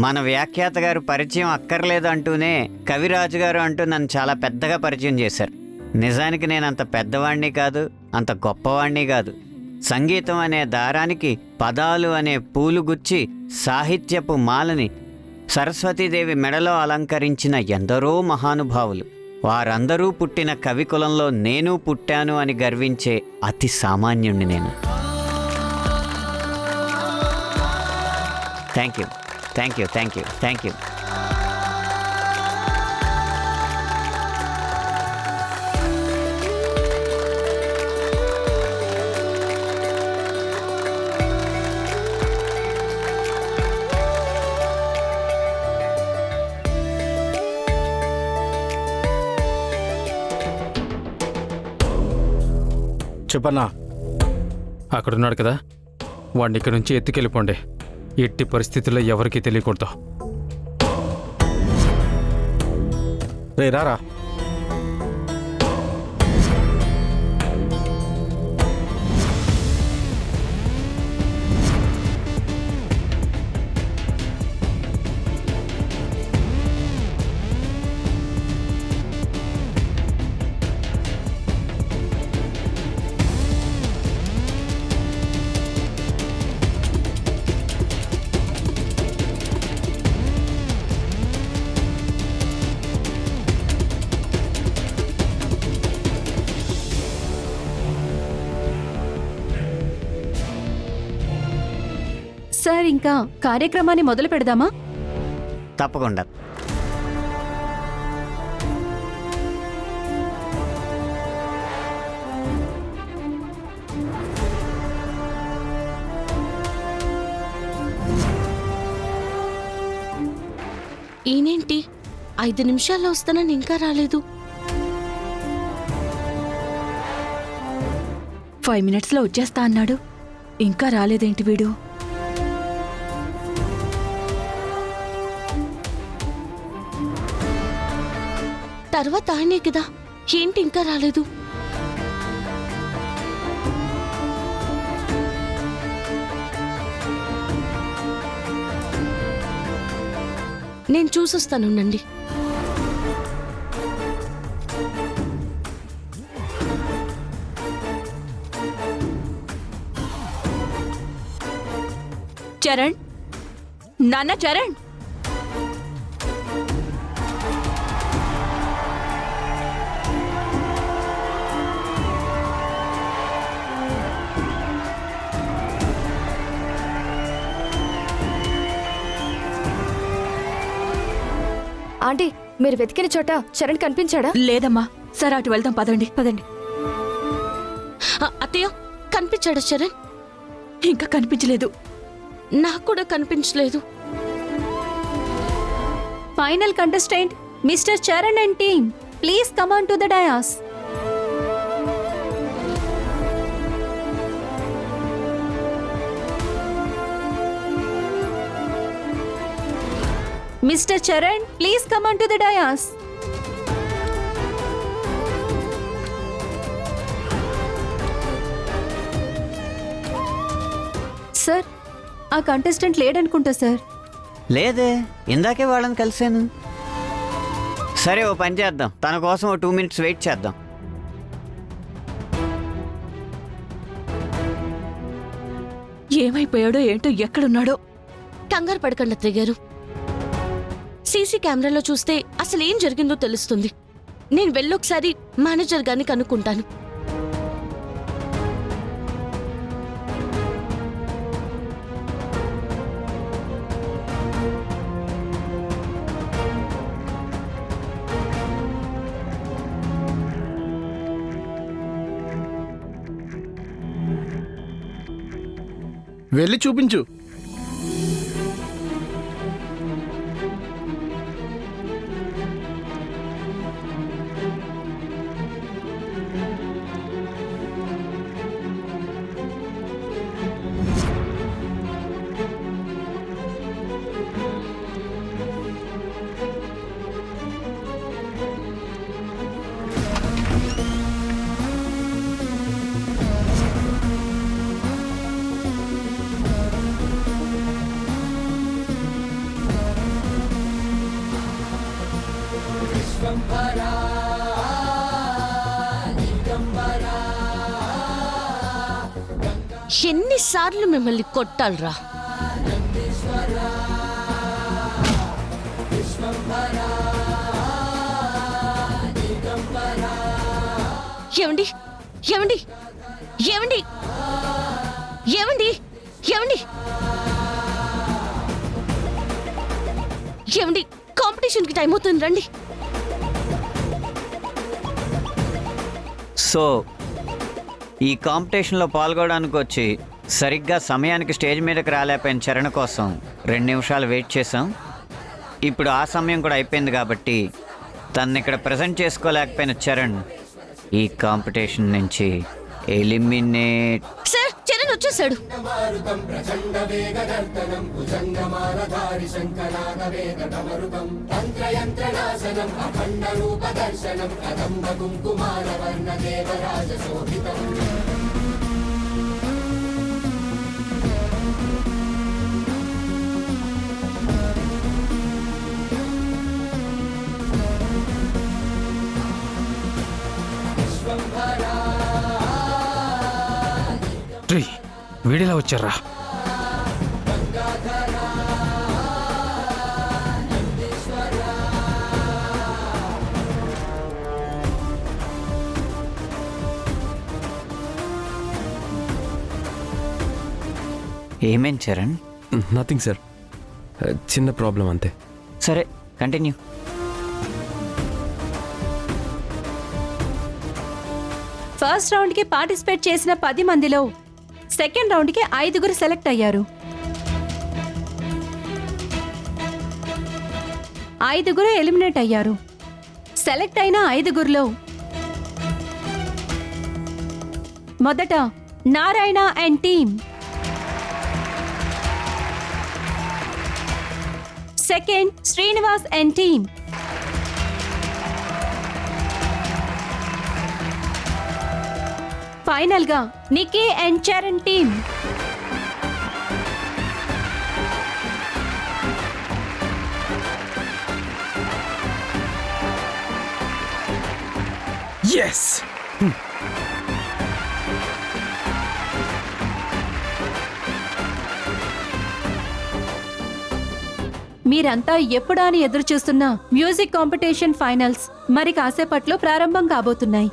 మన వ్యాఖ్యాత గారు పరిచయం అక్కర్లేదు అంటూనే కవిరాజు గారు అంటూ నన్ను చాలా పెద్దగా పరిచయం చేశారు. నిజానికి నేను అంత పెద్దవాణ్ణి కాదు, అంత గొప్పవాణ్ణి కాదు. సంగీతం అనే దారానికి పదాలు అనే పూలు గుచ్చి సాహిత్యపు మాలని సరస్వతీదేవి మెడలో అలంకరించిన ఎందరో మహానుభావులు. వారందరూ పుట్టిన కవికులంలో నేను పుట్టాను అని గర్వించే అతి సామాన్యుణ్ణి నేను. Thank you, thank you, thank you, thank you. చెప్పన్నా. అక్కడున్నాడు కదా, వాడిని ఇక్కడి నుంచి ఎత్తుకెళ్ళిపోండి. ఎట్టి పరిస్థితుల్లో ఎవరికీ తెలియకూడదు. రే రారా. సార్, ఇంకా కార్యక్రమాన్ని మొదలు పెడదామా? తప్పకుండా. ఈయనేంటి 5 నిమిషాల్లో వస్తానని ఇంకా రాలేదు? 5 మినిట్స్లో వచ్చేస్తా అన్నాడు, ఇంకా రాలేదేంటి వీడు? తర్వాత ఆయనే కదా, ఏంటి ఇంకా రాలేదు? నేను చూసొస్తానుండండి. చరణ్, నాన్న చరణ్. ఆంటీ, మీరు వెతికిన చోట చరణ్ కనిపించాడా? లేదమ్మా. సరే, అటు వెళ్దాం, పదండి పదండి. అత్తయ్య, కనిపించాడా చరణ్? ఇంకా కనిపించలేదు. నాకు కూడా కనిపించలేదు. Final contestant mister Charan and team, please come on to the dais. Mr. Charan, please come on to the dais. Sir, ఆ కంటెస్టెంట్ లేడనుకుంటా సార్. లేదే, ఇందాకే వాళ్ళని కలిశాను. సరే, ఓ పని చేద్దాం, తన కోసం ఓ 2 minutes వెయిట్ చేద్దాం. ఏమైపోయాడో ఏంటో, ఎక్కడున్నాడో. కంగారు పడకండి అత్తయ్య గారు. సీసీ కెమెరాలో చూస్తే అసలేం జరిగిందో తెలుస్తుంది. నేను వెళ్ళొకసారి మేనేజర్ గారిని కనుక్కుంటాను. వెళ్ళి చూపించు. ఎన్నిసార్లు మిమ్మల్ని కొట్టాలరా? ఏమండి ఏమండి ఏమండి ఏమండి ఏమండి ఏమండి కాంపిటీషన్కి టైం అవుతుంది, రండి. సో ఈ కాంపిటీషన్లో పాల్గొనడానికి వచ్చి సరిగ్గా సమయానికి స్టేజ్ మీదకి రాలేకపోయిన చరణ్ కోసం 2 నిమిషాలు వెయిట్ చేసాం. ఇప్పుడు ఆ సమయం కూడా అయిపోయింది కాబట్టి తను ఇక్కడ ప్రజెంట్ చేసుకోలేకపోయిన చరణ్ ఈ కాంపిటీషన్ నుంచి ఎలిమినేట్. సార్, చరణ్ వచ్చేసాడు. రే, వీడిలా వచ్చారా? ఏమేం చరణ్? నథింగ్ సార్, చిన్న ప్రాబ్లం అంతే. సరే, కంటిన్యూ. ఫస్ట్ రౌండ్కి పార్టిసిపేట్ చేసిన 10 మందిలో సెకండ్ రౌండ్కి 5 సెలెక్ట్ అయ్యారు. 5 ఎలిమినేట్ అయ్యారు. సెలెక్ట్ అయిన 5లో మొదట Narayana and team, second Srinivas and team, final గా నికీ అండ్ చరణ్ టీమ్. ఎస్, మీరంతా ఎప్పుడా అని ఎదురు చూస్తున్న మ్యూజిక్ కాంపిటీషన్ ఫైనల్స్ మరి కాసేపట్లో ప్రారంభం కాబోతున్నాయి.